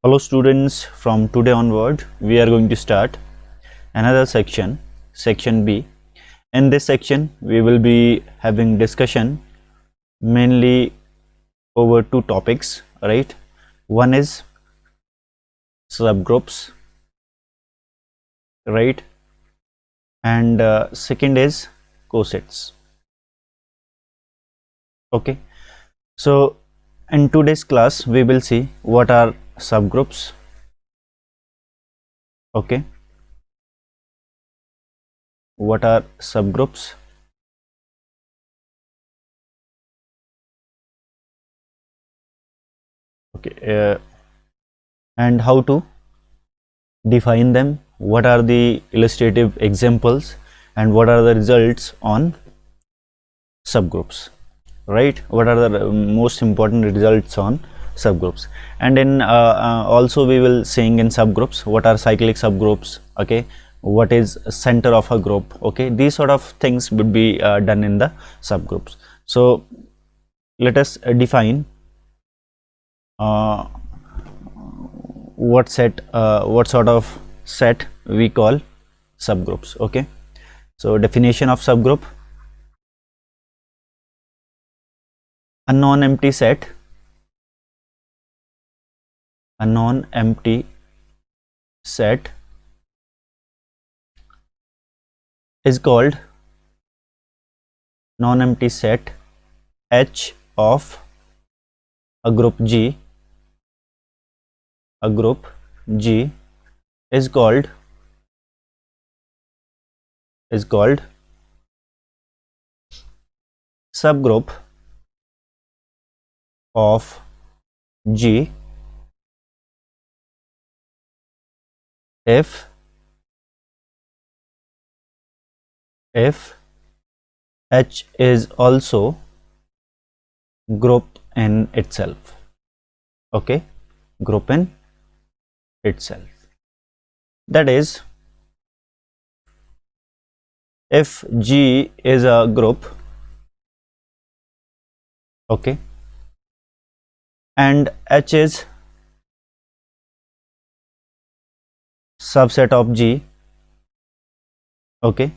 Hello students, from today onward we are going to start another section, section B. In this section we will be having discussion mainly over two topics, right? One is subgroups, right? And second is cosets. Okay, so in today's class we will see what are subgroups. Okay, what are subgroups? Okay, and how to define them, what are the illustrative examples, and what are the results on subgroups, right? What are the most important results on subgroups? And in also we will seeing in subgroups what are cyclic subgroups, okay, what is center of a group, okay, these sort of things would be done in the subgroups. So let us define uh, what sort of set we call subgroups. Okay, so definition of subgroup: a non-empty set, a non-empty set is called non-empty set H of a group G. A group G is called subgroup of G if H is also group in itself. Okay, group in itself. That is, if G is a group, okay, and H is subset of G, okay,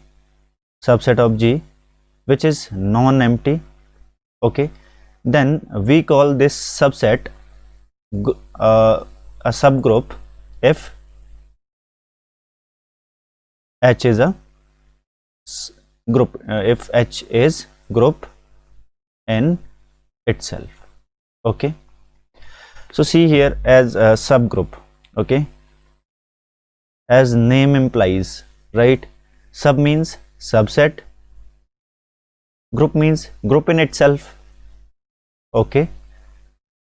subset of G which is non-empty, okay, then we call this subset a subgroup if H is a group, if H is group in itself. Okay, so see here, as a subgroup, okay, as name implies, right? Sub means subset, group means group in itself. Okay,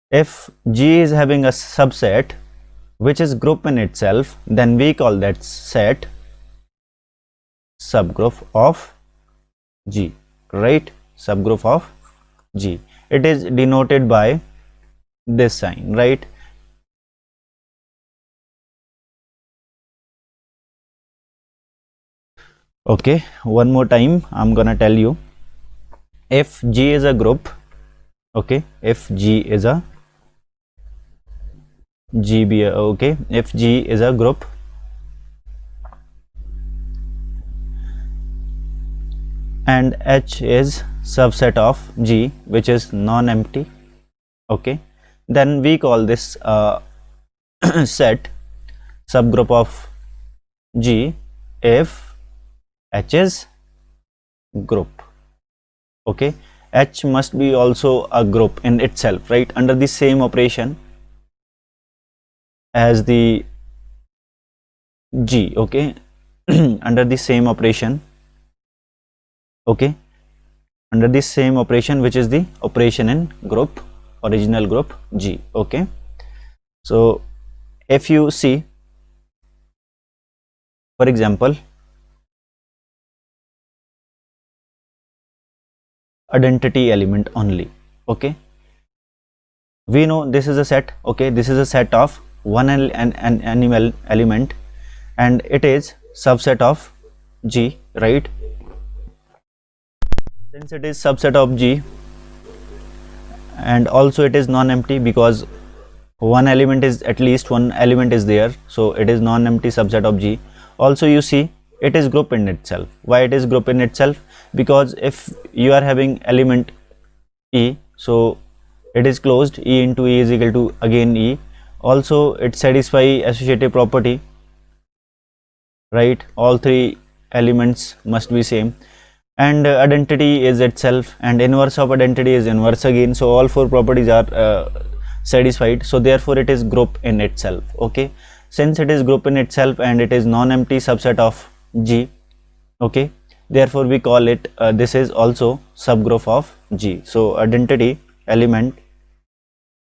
if G is having a subset which is group in itself, then we call that set subgroup of G, right? Subgroup of G. It is denoted by this sign, right? Okay, one more time I'm gonna tell you. If G is a group, okay, if G is a okay, if G is a group and H is subset of G which is non-empty, okay, then we call this set subgroup of G if H is group. Okay, H must be also a group in itself, right, under the same operation as the G, okay, under the same operation, okay, under the same operation which is the operation in group, original group G. Okay, so if you see, for example, identity element only, okay, we know this is a set, okay, this is a set of one an animal element and it is subset of G, right? Since it is subset of G and also it is non-empty because one element is, at least one element is there, so it is non-empty subset of G. Also you see it is group in itself. Why it is group in itself? Because if you are having element E, so it is closed, E into E is equal to again E. Also it satisfy associative property, right? All three elements must be same, and identity is itself, and inverse of identity is inverse again. So all four properties are satisfied, so therefore it is group in itself. Okay, since it is group in itself and it is non-empty subset of G, okay, therefore we call it this is also subgroup of G. So identity element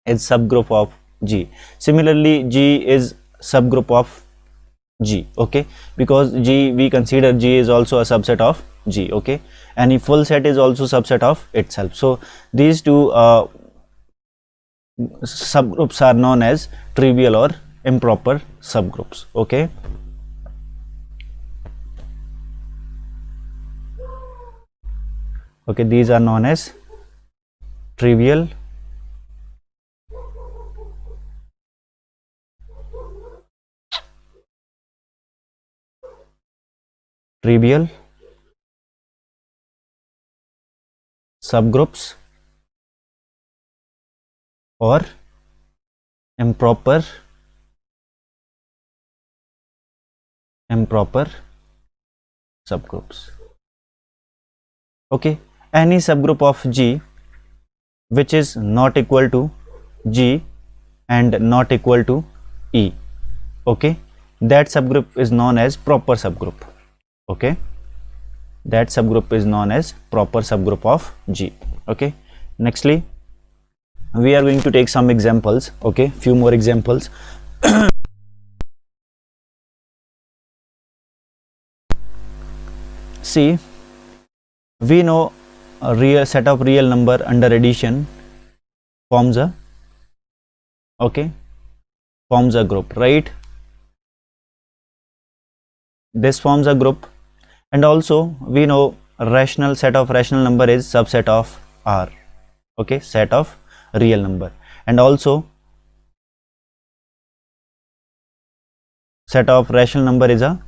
is subgroup of G. Similarly G is subgroup of G, okay, because G, we consider G is also a subset of G, okay, any full set is also subset of itself. So these two subgroups are known as trivial or improper subgroups. Okay, okay, these are known as trivial subgroups or improper subgroups. Okay, any subgroup of G which is not equal to G and not equal to E, okay, that subgroup is known as proper subgroup. Okay, that subgroup is known as proper subgroup of G. Okay, nextly we are going to take some examples. Okay, few more examples. See, we know a real set of real number under addition forms a, okay, forms a group, right? This forms a group, and also we know rational set of rational number is subset of R. Okay, set of real number, and also set of rational number is a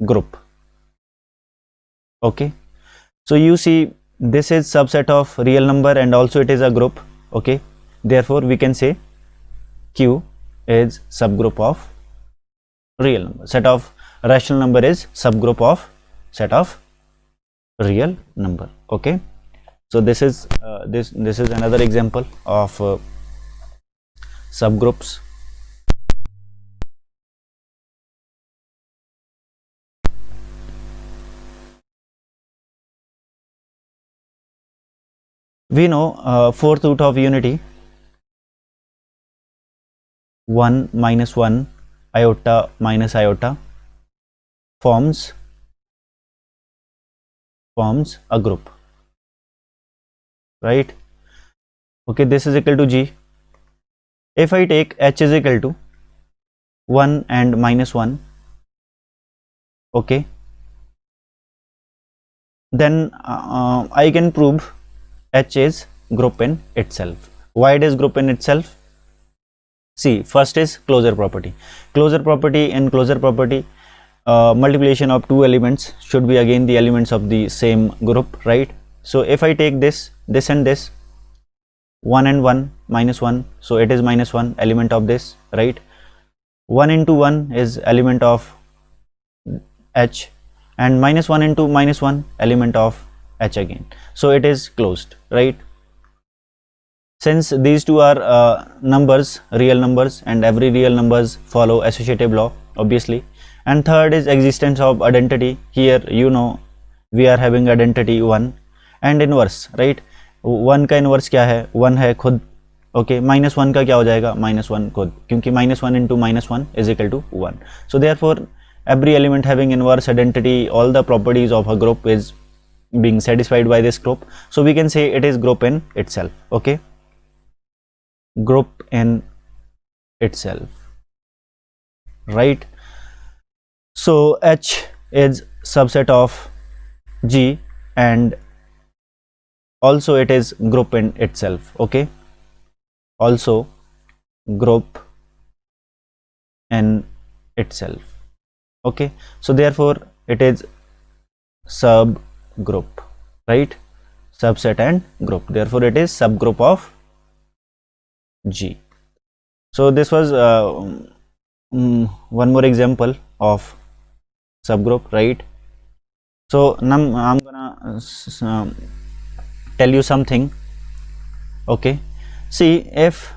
group. Okay, so you see this is subset of real number and also it is a group. Okay, therefore we can say Q is subgroup of real number. Set of rational number is subgroup of set of real number. Okay, so this is this is another example of subgroups. We know fourth root of unity 1 minus 1 iota minus iota forms a group, right? Okay, this is equal to G. If I take H is equal to 1 and minus 1, okay, then I can prove H is group in itself. Why it is group in itself? See, first is closure property. Closure property, in closure property, multiplication of two elements should be again the elements of the same group, right? So if I take this and this, 1 and 1 minus 1, so it is minus 1 element of this, right? 1 into 1 is element of H, and minus 1 into minus 1 element of H again, so it is closed, right? Since these two are numbers, real numbers, and every real numbers follow associative law, obviously. And third is existence of identity. Here you know we are having identity 1 and inverse, right? 1 का inverse क्या है? 1 है खुद. Okay, minus 1 का क्या हो जाएगा? minus 1 खुद, क्योंकि minus 1 into minus 1 is equal to 1. So therefore every element having inverse identity, all the properties of a group is being satisfied by this group. So we can say it is group in itself. Okay, group in itself, right? So H is subset of G and also it is group in itself. Okay, also group in itself. Okay, so therefore it is subgroup, right? Subset and group, therefore it is subgroup of G. So this was one more example of subgroup, right? So now I'm gonna tell you something. Okay, see, if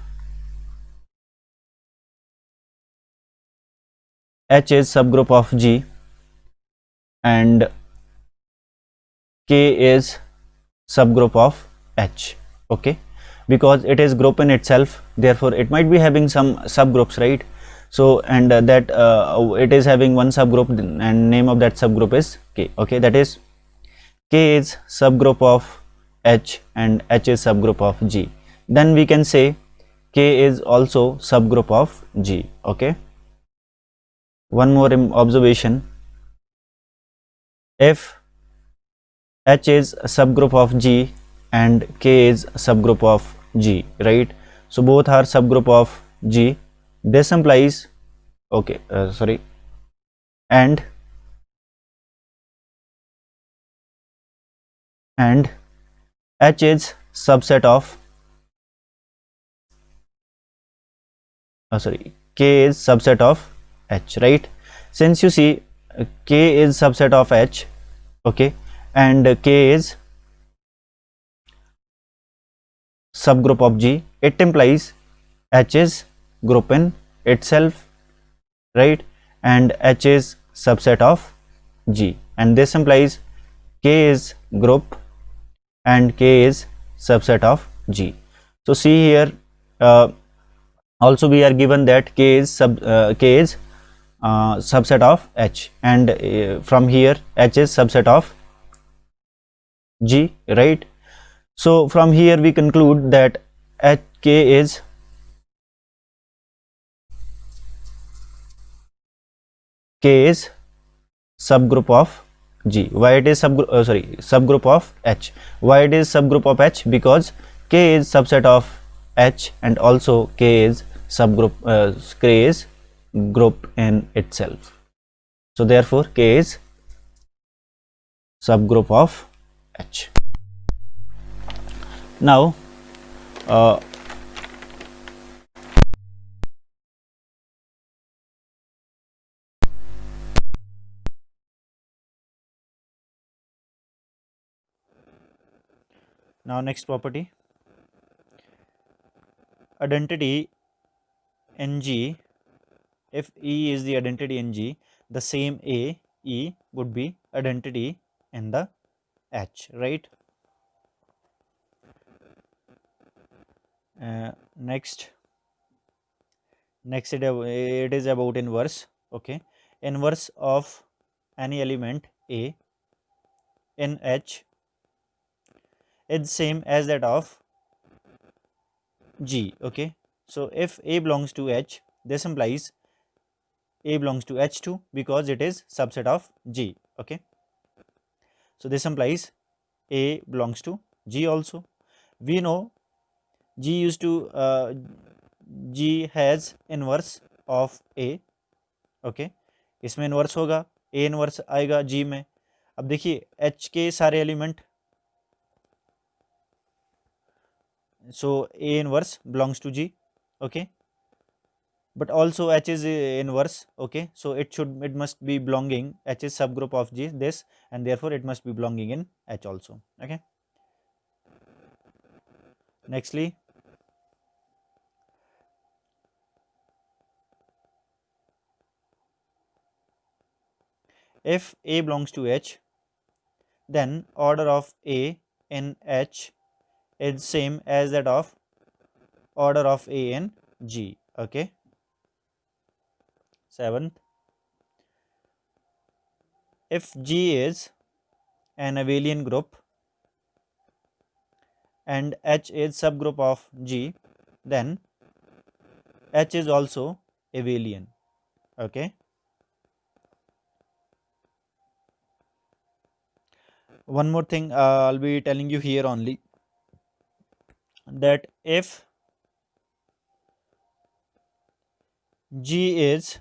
H is subgroup of G and K is subgroup of H, okay, because it is group in itself, therefore it might be having some subgroups, right? So and that it is having one subgroup and name of that subgroup is K. Okay, that is K is subgroup of H and H is subgroup of G. Then we can say K is also subgroup of G. Okay, one more observation: if H is a subgroup of G and K is a subgroup of G, right? So both are subgroup of G. This implies, okay, sorry, and H is subset of, sorry, K is subset of H, right? Since you see K is subset of H, okay, and K is subgroup of G, it implies H is group in itself, right? And H is subset of G, and this implies K is group and K is subset of G. So see here, also we are given that K is subset of H, and from here H is subset of G, right? So from here we conclude that K is subgroup of G. Why it is subgroup of H? Why it is subgroup of H? Because K is subset of H and also K is subgroup, K is group in itself. So therefore K is subgroup of H. Now uh, now next property, identity in G. If E is the identity in G, the same A, E would be identity in the H, right? Next it is about inverse. Okay, inverse of any element A in H is same as that of G. Okay, so if A belongs to H, this implies A belongs to H too, because it is subset of G. Okay, so this implies A belongs to G also. We know G used to G has inverse of A. Okay, इसमें inverse होगा, A inverse आएगा जी में. अब देखिए H के सारे element, so a inverse belongs to G. Okay, but also H is inverse. Okay, so it must be belonging, H is subgroup of G, this, and therefore it must be belonging in H also. Okay, nextly if A belongs to H, then order of A in H is same as that of order of A in G. Okay, seventh, if G is an abelian group and H is subgroup of G, then H is also abelian. Okay, one more thing I'll be telling you here only, that if G is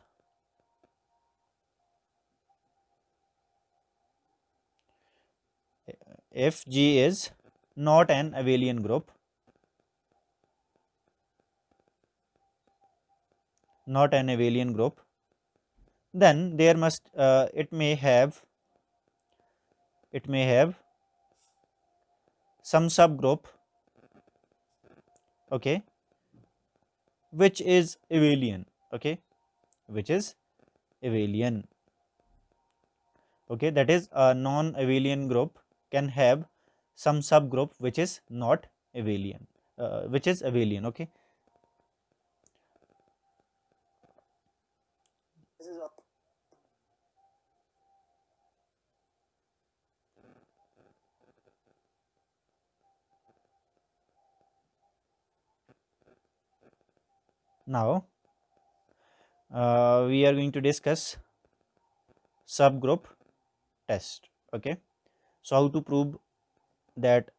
if G is not an abelian group, not an abelian group, then there must it may have some subgroup, okay, which is abelian, okay, which is abelian, okay, that is a non-abelian group can have some subgroup which is not abelian, which is abelian, okay. Now we are going to discuss subgroup test, okay. So how to prove that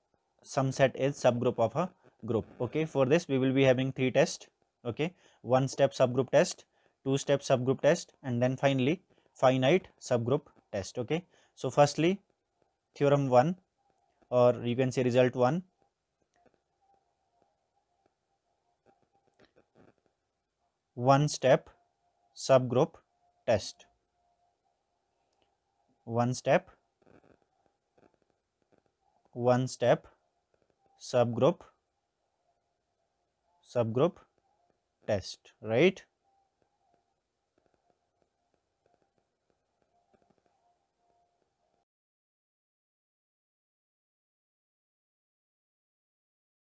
some set is subgroup of a group, okay. For this we will be having three tests, okay. One step subgroup test, two step subgroup test, and then finally finite subgroup test, okay. So firstly, theorem 1, or you can say result 1, one step subgroup test, one step subgroup test, right.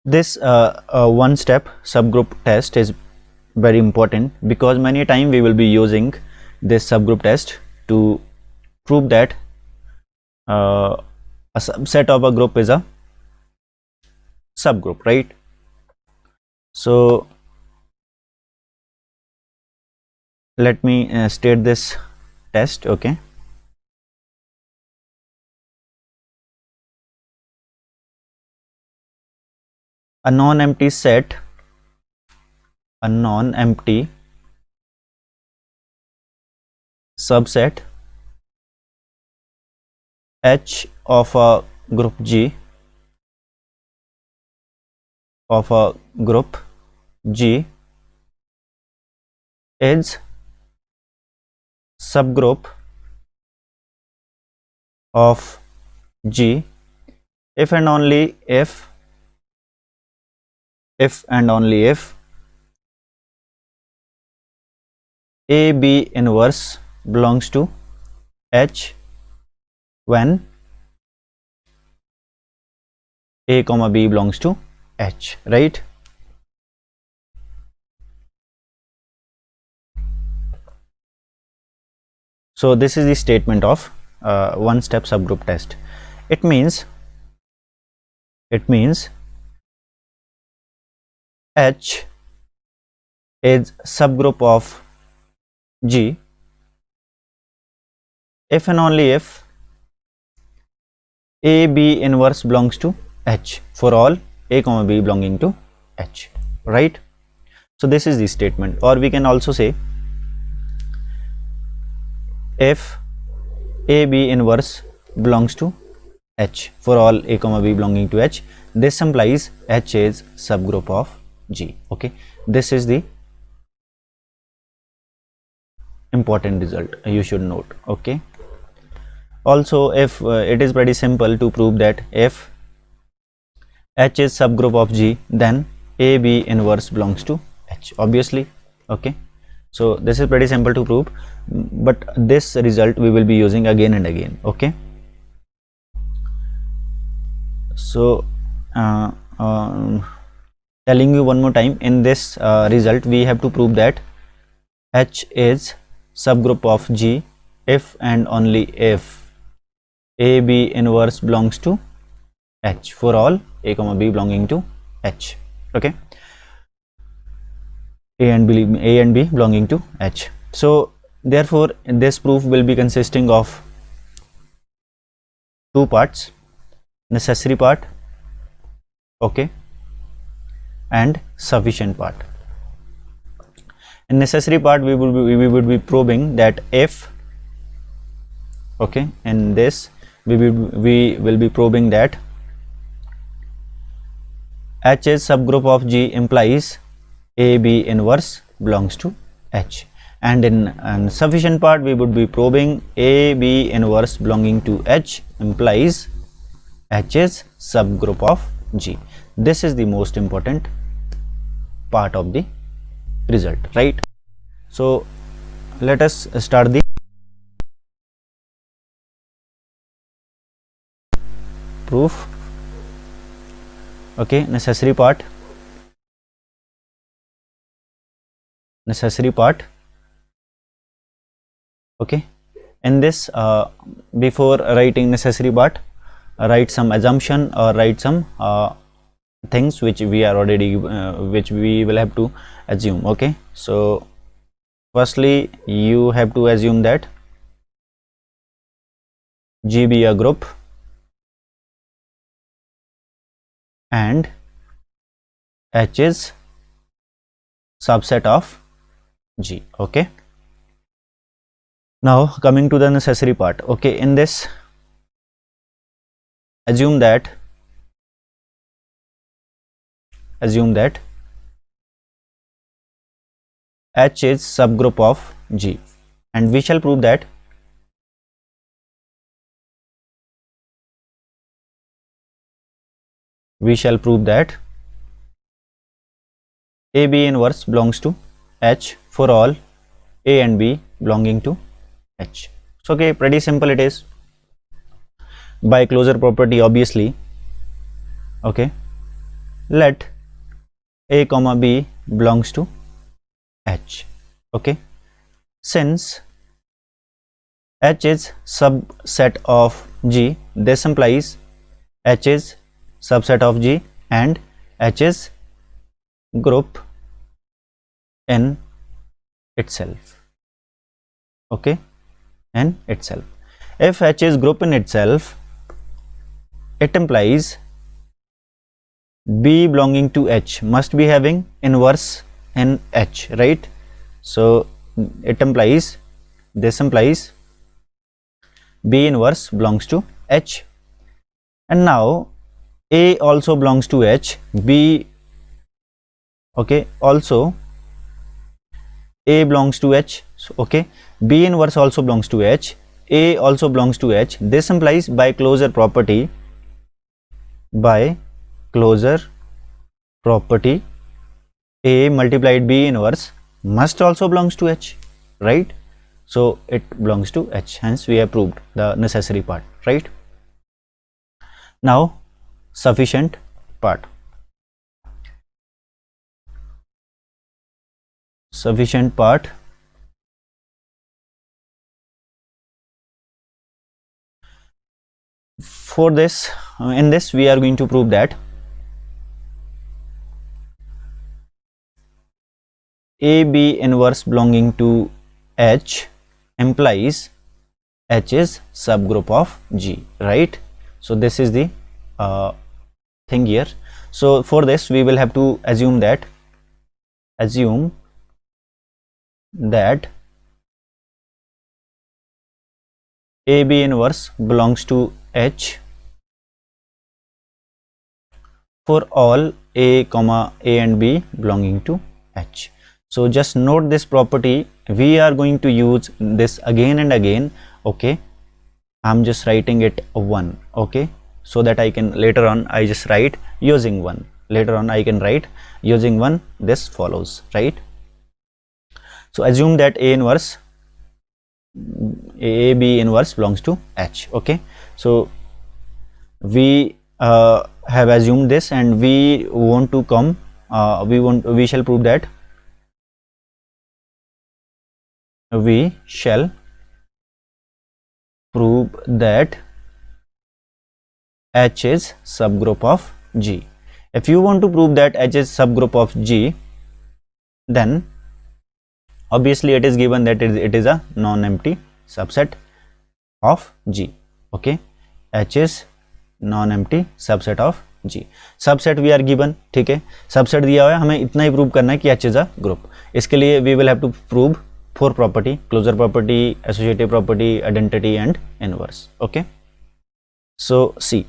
This one step subgroup test is very important because many time we will be using this subgroup test to prove that a subset of a group is a subgroup, right. So let me state this test, okay. A non-empty set, a non-empty subset H of a group G, of a group G is subgroup of G if and only if and only if A B inverse belongs to H when A comma B belongs to H, right. So this is the statement of one step subgroup test. It means H is subgroup of G if and only if A B inverse belongs to H for all A comma B belonging to H, right. So this is the statement, or we can also say if A B inverse belongs to H for all A comma B belonging to H, this implies H is subgroup of G, okay. This is the important result you should note, okay. Also, if it is pretty simple to prove that if H is subgroup of G, then A B inverse belongs to H, obviously, okay. So this is pretty simple to prove, but this result we will be using again and again, okay. So telling you one more time, in this result we have to prove that H is subgroup of G if and only if A B inverse belongs to H for all A comma B belonging to H, okay. A and B belonging to H. So therefore this proof will be consisting of two parts, necessary part, okay, and sufficient part. In necessary part, we would be probing that if, okay, in this we will be probing that H is subgroup of G implies AB inverse belongs to H, and in sufficient part we would be probing AB inverse belonging to H implies H is subgroup of G. This is the most important part of the result, right? So let us start the proof. Okay, necessary part. Okay, in this before writing necessary part, write some assumption or write some things which we are already which we will have to assume. Okay, so firstly you have to assume that G be a group and H is subset of G. Okay, now coming to the necessary part. Okay, in this assume that H is subgroup of G, and we shall prove that AB inverse belongs to H for all A and B belonging to H. So okay, pretty simple it is. By closure property, obviously, okay, let A comma B belongs to H. Okay, since H is subset of G, this implies H is subset of G and H is group in itself. Okay, in itself. If H is group in itself, it implies B belonging to H must be having inverse in H, right? So it implies, this implies B inverse belongs to H, and now A also belongs to H, B, okay, also A belongs to H. So okay, B inverse also belongs to H, A also belongs to H. This implies by closure property, A multiplied B inverse must also belongs to H, right? So it belongs to H, hence we have proved the necessary part, right? Now sufficient part. For this, in this we are going to prove that AB inverse belonging to H implies H is subgroup of G, right? So this is the thing here. So for this we will have to assume that AB inverse belongs to H for all A comma A and B belonging to H. So just note this property, we are going to use this again and again. Okay, I'm just writing it 1, okay, so that I can later on I just write using 1, later on I can write using 1, this follows, right? So assume that AB inverse belongs to H. Okay, so we have assumed this, and we want to come we shall prove that H is subgroup of G. If you want to prove that H is subgroup of G, then obviously it is given that it is a non-empty subset of G. Okay, H is non-empty subset of G. Subset we are given, ठीक है, subset दिया हुआ है, हमें इतना ही prove करना है कि एच इज अ ग्रुप। इसके लिए we will have to prove 4 property, closure property, associative property, identity and inverse. Okay, so see,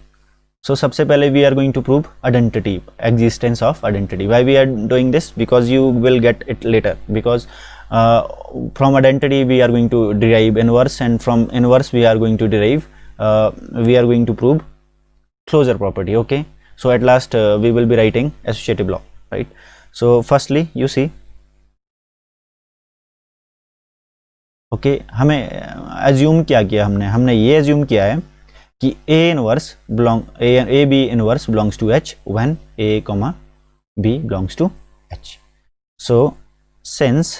so सबसे पहले we are going to prove identity, existence of identity. Why we are doing this? Because you will get it later, because from identity we are going to derive inverse, and from inverse we are going to derive we are going to prove closure property. Okay, so at last we will be writing associative law, right? So firstly you see, okay, हमें assume क्या किया, हमने ये assume किया है कि A inverse belong A B inverse belongs to H when A comma B belongs to H. So since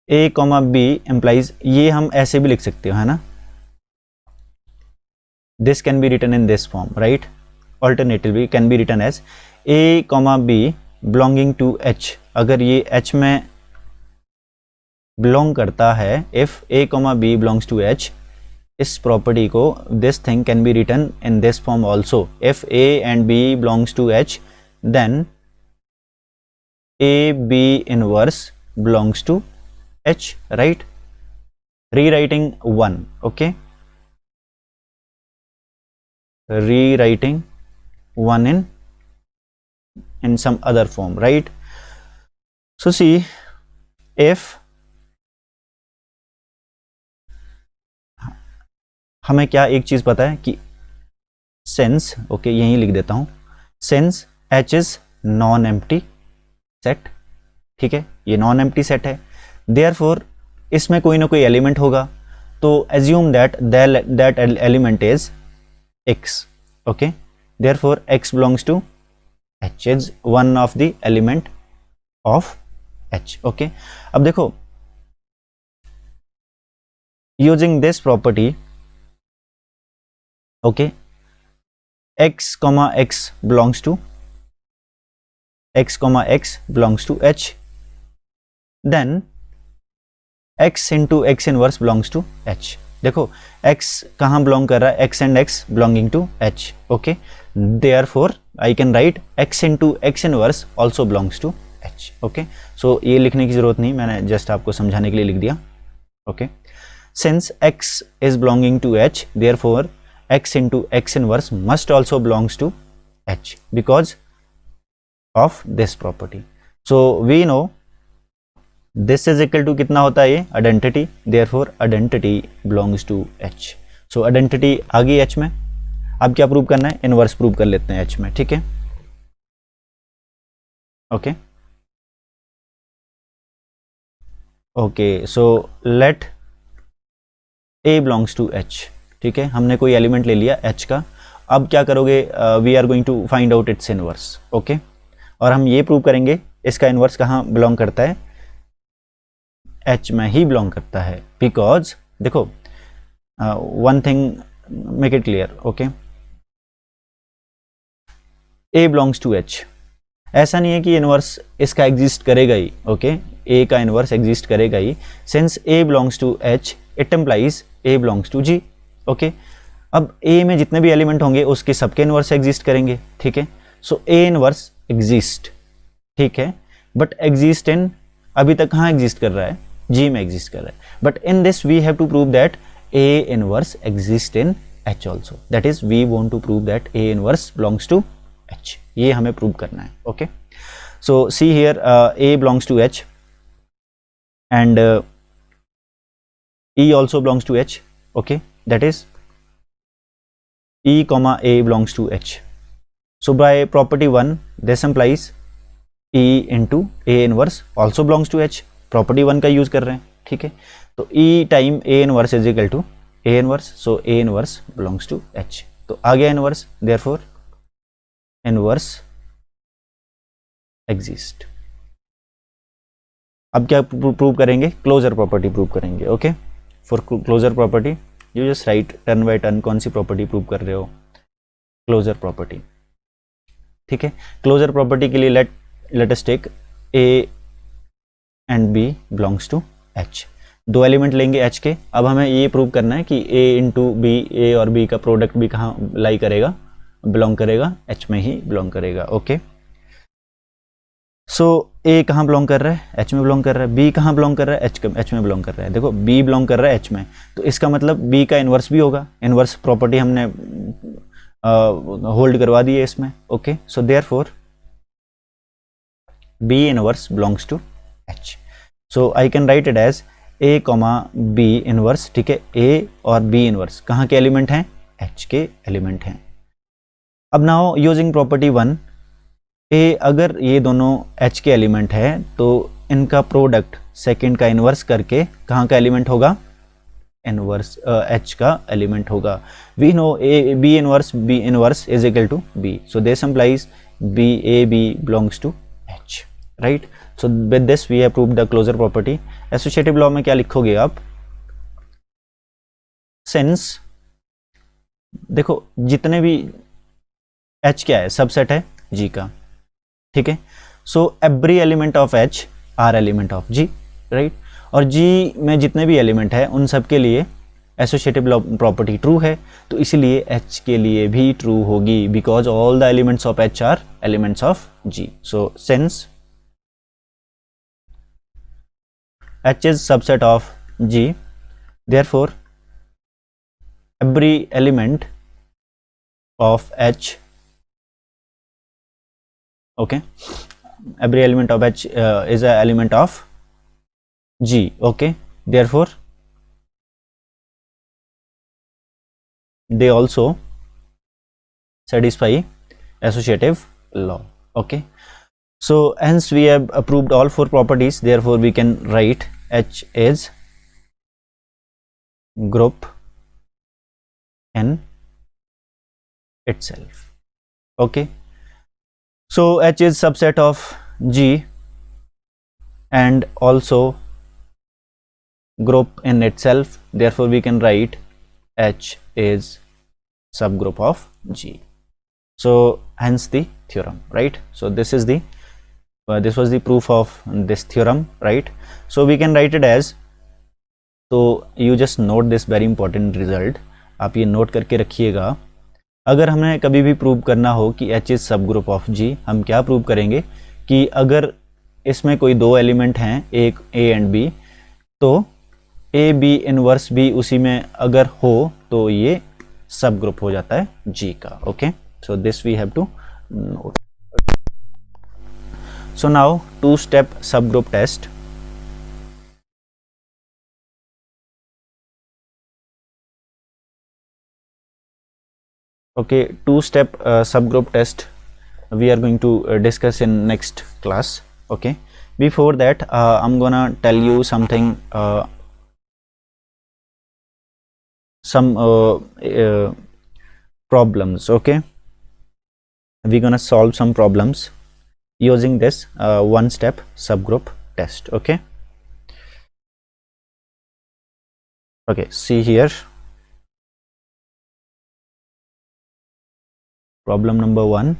A comma B implies, ये हम ऐसे भी लिख सकते हो, है ना, this can be written in this form, right? Alternatively can be written as A comma B belonging to H. अगर ये H में belong करता है, if A comma B belongs to H, इस प्रॉपर्टी को, this thing can be written in this form also, if A and B belongs to H, then A B inverse belongs to H, right? Rewriting one, okay, rewriting one in some other form, right? So see, if हमें क्या एक चीज पता है कि since, okay, यहीं लिख देता हूं, since H is non empty set, ठीक है, ये नॉन एम्प्टी सेट है, देयरफॉर इसमें कोई ना कोई एलिमेंट होगा, तो assume that element is x, okay, therefore x belongs to H, is one of the element of H, okay. अब देखो, using this property, okay, x comma x belongs to H, then x into x inverse belongs to H. देखो x कहाँ belong कर रहा है, x and x belonging to H, okay, therefore I can write x into x inverse also belongs to H, okay. So ये लिखने की जरूरत नहीं, मैंने just आपको समझाने के लिए लिख दिया, okay. Since x is belonging to H, therefore x into x inverse must also belongs to H because of this property. So we know this is equal to कितना होता है, ये identity, therefore identity belongs to H. So identity आ गई H में, अब क्या prove करना है, इनवर्स प्रूव कर लेते हैं H में, ठीक है, okay, okay, so let A belongs to H, ठीक है, हमने कोई एलिमेंट ले लिया H का, अब क्या करोगे, we are going to find out its inverse, okay, और हम ये प्रूव करेंगे इसका इनवर्स कहाँ बिलोंग करता है, H में ही बिलोंग करता है, बिकॉज देखो one thing make it clear, okay, A belongs to H, ऐसा नहीं है कि इनवर्स इसका एग्जिस्ट करेगा ही, ओके, A का इनवर्स एग्जिस्ट करेगा ही, since A belongs to H it implies A belongs to G, okay, अब A में जितने भी एलिमेंट होंगे उसके सबके इनवर्स एग्जिस्ट करेंगे, ठीक है, सो A इनवर्स एग्जिस्ट, ठीक है, बट एग्जिस्ट इन, अभी तक कहाँ एग्जिस्ट कर रहा है, G में एग्जिस्ट कर रहा है, but in this we have to prove that A inverse exist in H also, that is we want to prove that A inverse belongs to H, ये हमें प्रूव करना है, okay, so see here A belongs to H and E also belongs to H, okay, that is E comma A belongs to H. So by property 1, this implies E into A inverse also belongs to H. Property 1 का use कर रहे हैं, ठीक है, तो E time A inverse is equal to A inverse, so A inverse belongs to H, तो आ गया inverse, therefore inverse exist. अब क्या प्रूव करेंगे, क्लोजर प्रॉपर्टी प्रूव करेंगे, okay, for closure property you just write turn by turn कौन सी property prove कर रहे हो, क्लोजर प्रॉपर्टी, ठीक है, क्लोजर प्रॉपर्टी के लिए let us take A and B belongs to H, दो एलिमेंट लेंगे H के। अब हमें ये प्रूव करना है कि A इंटू बी, ए और बी का प्रोडक्ट भी कहाँ लाई करेगा, बिलोंग करेगा, H में ही बिलोंग करेगा। ओके, सो A कहाँ बिलोंग कर रहा है, H में बिलोंग कर रहा है। B कहाँ बिलोंग कर रहा है, H में बिलोंग कर रहा है। देखो B बिलोंग कर रहा है H में, तो इसका मतलब B का इन्वर्स भी होगा। इन्वर्स प्रॉपर्टी हमने होल्ड करवा दी है इसमें। Okay, so therefore B inverse belongs to H. So I can write it as A comma B inverse, ठीक है। A और B inverse कहाँ के एलिमेंट हैं, H के एलिमेंट हैं। अब नाउ यूजिंग प्रॉपर्टी 1, A अगर ये दोनों H के एलिमेंट है तो इनका प्रोडक्ट सेकंड का इन्वर्स करके कहाँ का एलिमेंट होगा, इनवर्स H का एलिमेंट होगा। We know B inverse is equal to B, so this implies AB belongs to H, right? So with this we have proved the closure property. Associative law में क्या लिखोगे आप, since देखो जितने भी H क्या है, सबसेट है G का, ठीक है। So every element of H are element of G, right? और G में जितने भी एलिमेंट है उन सब के लिए एसोसिएटिव लॉ प्रॉपर्टी ट्रू है, तो इसीलिए H के लिए भी ट्रू होगी, because all the elements of H are elements of G. So since H is subset of G, therefore every element of H, okay, every element of H is a element of G. Okay, therefore they also satisfy associative law. Okay, so hence we have proved all four properties, therefore we can write H is group in itself. Okay, so H is subset of G and also group in itself, therefore we can write H is subgroup of G. So hence the theorem, right? So this is the this was the proof of this theorem, right? So we can write it as, तो you just note this very important result, आप ये note करके रखिएगा। अगर हमें कभी भी prove करना हो कि H इज सब ग्रुप ऑफ G, हम क्या प्रूव करेंगे कि अगर इसमें कोई दो एलिमेंट हैं, एक A एंड B, तो A B इनवर्स भी उसी में अगर हो तो ये सब ग्रुप हो जाता है G का। Okay, so this we have to note. So now two-step subgroup test. Okay, two-step subgroup test we are going to discuss in next class. Okay, before that I'm gonna tell you something, some problems. Okay, we're gonna solve some problems using this one-step subgroup test. Okay, okay, see here, problem number 1.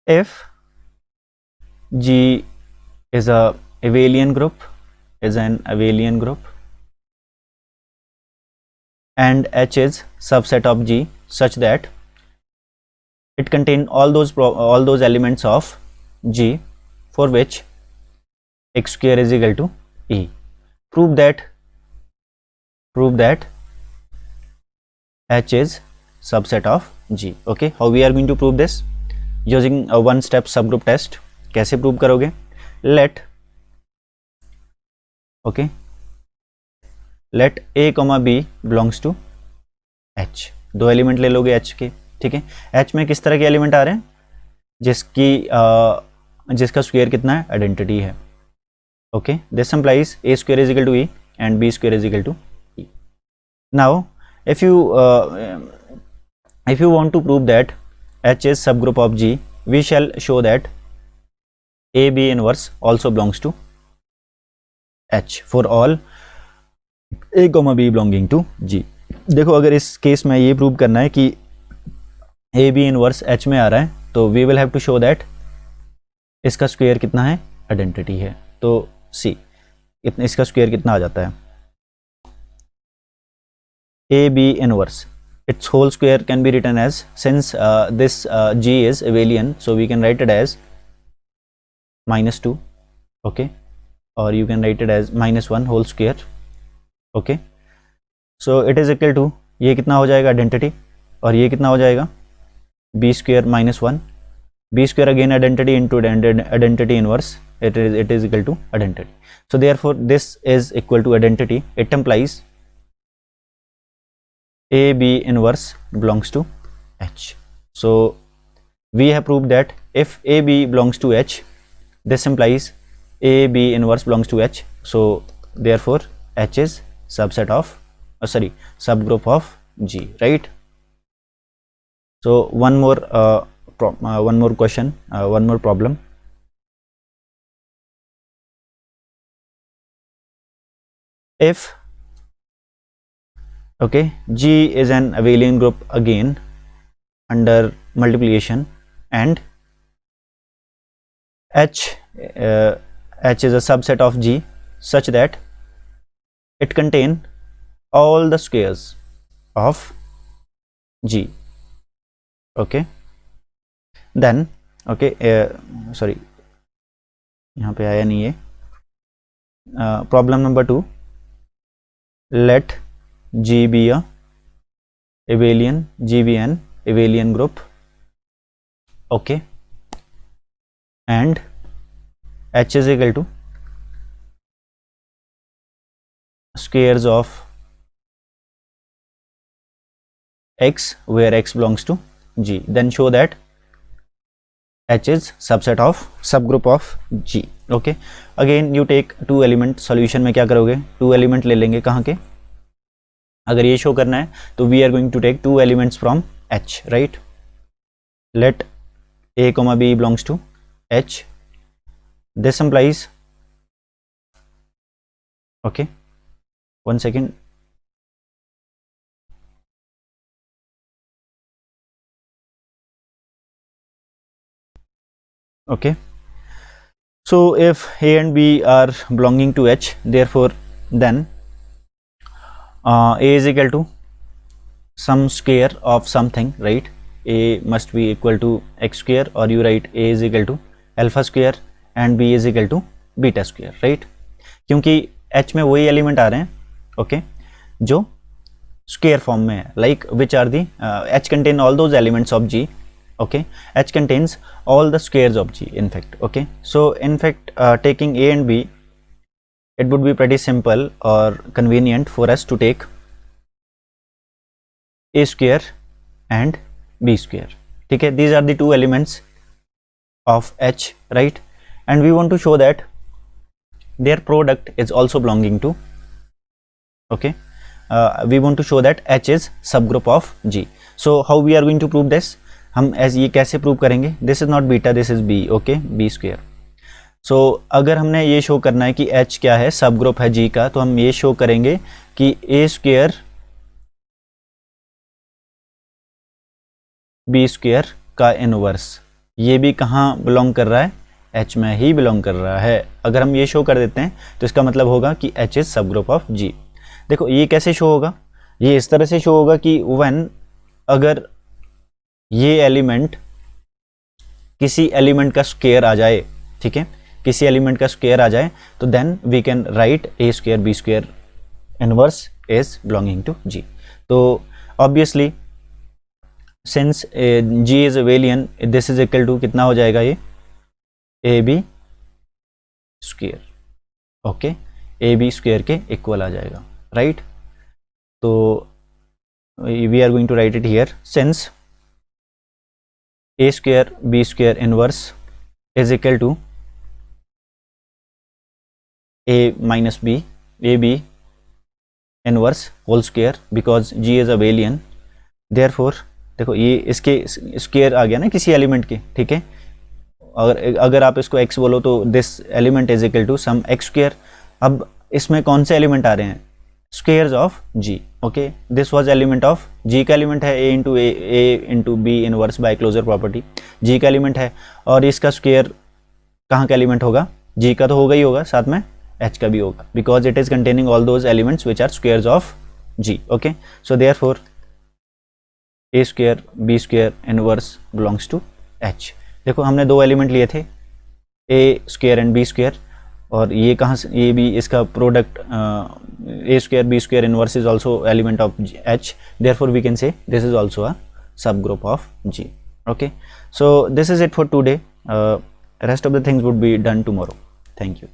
If G is a abelian group, and H is subset of G such that it contain all those elements of G for which x square is equal to E. Prove that H is subset of G. Okay, how we are going to prove this? Using a one step subgroup test. कैसे prove करोगे? Let A, B belongs to H. दो element ले लोगे H के, ठीक है। H में किस तरह के एलिमेंट आ रहे हैं, जिसका स्क्वायर कितना है, आइडेंटिटी है। Okay, this implies A square is equal to E and B square is equal to E. Now if you want to prove that H is subgroup of G, we shall show that A B inverse also belongs to H for all A, B belonging to G. देखो, अगर इस case में ये prove करना है कि ए B inverse H में आ रहा है, तो we will have to show that इसका स्क्वायर कितना है, आइडेंटिटी है। तो सी इतना इसका स्क्वायर कितना आ जाता है, A B inverse its whole square can be written as, since this g is abelian, so we can write it as -2, okay, or you can write it as -1 whole square, okay. So it is equal to, ये कितना हो जाएगा identity, और ये कितना हो जाएगा b square -1, b square again identity into identity inverse, it is equal to identity. So therefore this is equal to identity. It implies a b inverse belongs to H. So we have proved that if a b belongs to H, this implies a b inverse belongs to H. So therefore H is subset of subgroup of G, right? So one more question, one more problem. If okay, G is an abelian group again under multiplication, and H is a subset of G such that it contain all the squares of G, okay, then okay, sorry यहाँ पे आया नहीं है, problem number 2, let G be a abelian, G be an abelian group, okay, and H is equal to squares of X where X belongs to G, then show that H is subset of subgroup of G, okay. Again you take two element solution में क्या करोगे, two element ले लेंगे कहाँ के, अगर ये show करना है तो we are going to take two elements from H, right. Let A, B belongs to H. This implies, okay, one second, okay. So if A and B are belonging to H, therefore then A is equal to some square of something, right? A must be equal to x square, or you write A is equal to alpha square and B is equal to beta square, right? क्योंकि H में वही element आ रहे हैं, okay, जो square form में है, like which are the H contain all those elements of G, okay. H contains all the squares of G, in fact, okay. So in fact taking A and B, it would be pretty simple or convenient for us to take A square and B square, ठीक है. These are the two elements of H, right? And we want to show that their product is also belonging to, okay, we want to show that H is subgroup of G. So how we are going to prove this, हम as ये कैसे prove करेंगे, this is not beta, this is B, okay, B square. So अगर हमने ये show करना है कि H क्या है, सब ग्रुप है G का, तो हम ये शो करेंगे कि A स्क्वायर B स्क्वायर का इनवर्स, ये भी कहाँ बिलोंग कर रहा है, H में ही बिलोंग कर रहा है. अगर हम ये शो कर देते हैं तो इसका मतलब होगा कि H इज सब ग्रुप ऑफ G. देखो ये कैसे शो होगा, ये इस तरह से शो होगा कि व्हेन अगर ये एलिमेंट किसी एलिमेंट का स्क्वायर आ जाए, ठीक है, किसी एलिमेंट का स्क्वायर आ जाए, तो then we can write A square B square inverse is belonging to G. तो obviously since G is abelian, this is equal to कितना हो जाएगा, ये AB square, okay, AB square के इक्वल आ जाएगा, राइट. तो we are going to write it here, since A square B square inverse is equal to A minus B, AB inverse whole square, because G is abelian. Therefore देखो ये इसके square आ गया ना किसी element के, ठीक है. अगर आप इसको x बोलो तो this element is equal to some x square. अब इसमें कौन से एलिमेंट आ रहे हैं, squares of G. Okay, this was element of G का एलिमेंट है a into b inverse by closure property. G का एलिमेंट है और इसका स्क्वायर कहाँ का एलिमेंट होगा? G का तो होगा ही होगा, साथ में H का भी होगा, because it is containing all those elements which are squares of G. Okay, so therefore a square b square inverse belongs to H. देखो हमने दो एलिमेंट लिए थे a square and b square, और ये कहाँ से, ये भी इसका product a square b square inverse is also element of H. Therefore we can say this is also a subgroup of G. Okay, so this is it for today. Rest of the things would be done tomorrow. Thank you.